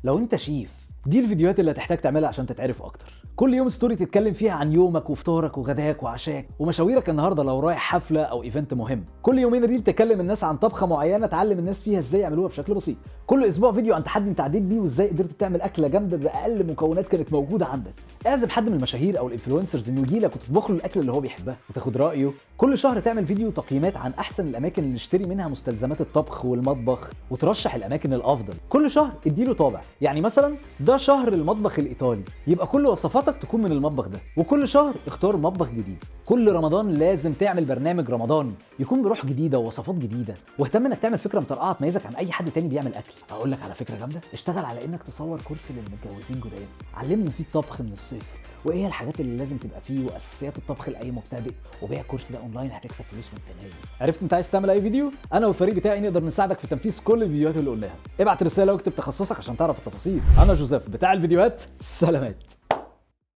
لو انت شيف، دي الفيديوهات اللي هتحتاج تعملها عشان تتعرف اكتر. كل يوم ستوري تتكلم فيها عن يومك وفطارك وغداك وعشاك ومشاويرك النهارده لو رايح حفله او ايفنت مهم. كل يومين ريل تكلم الناس عن طبخه معينه تعلم الناس فيها ازاي يعملوها بشكل بسيط. كل اسبوع فيديو عن تحدي انت عديت بيه وازاي قدرت تعمل اكله جامده باقل مكونات كانت موجوده عندك. اعزم حد من المشاهير او الانفلونسرز انه يجي لك وتطبخ له الاكل اللي هو بيحبها وتاخد رايه. كل شهر تعمل فيديو تقييمات عن احسن الاماكن اللي نشتري منها مستلزمات الطبخ والمطبخ وترشح الاماكن الافضل. كل شهر اديله طابع، يعني مثلا ده شهر المطبخ الايطالي يبقى كل وصفاتك تكون من المطبخ ده، وكل شهر اختار مطبخ جديد. كل رمضان لازم تعمل برنامج رمضاني يكون بروح جديده ووصفات جديده، واهتم انك تعمل فكره مطرقعه تميزك عن اي حد تاني بيعمل اكل. اقول لك على فكره جامده، اشتغل على انك تصور كورس للمتجوزين جداد، علمهم فيه الطبخ من الصفر وايه الحاجات اللي لازم تبقى فيه واساسيات الطبخ لاي مبتدئ، وبيع الكورس ده اونلاين هتكسب فلوس وانت نايم. عرفت انت عايز تعمل اي فيديو؟ انا والفريق بتاعي نقدر نساعدك في تنفيذ كل الفيديوهات اللي قلناها. ابعت رساله واكتب تخصصك عشان تعرف التفاصيل. انا جوزيف بتاع الفيديوهات. سلامات.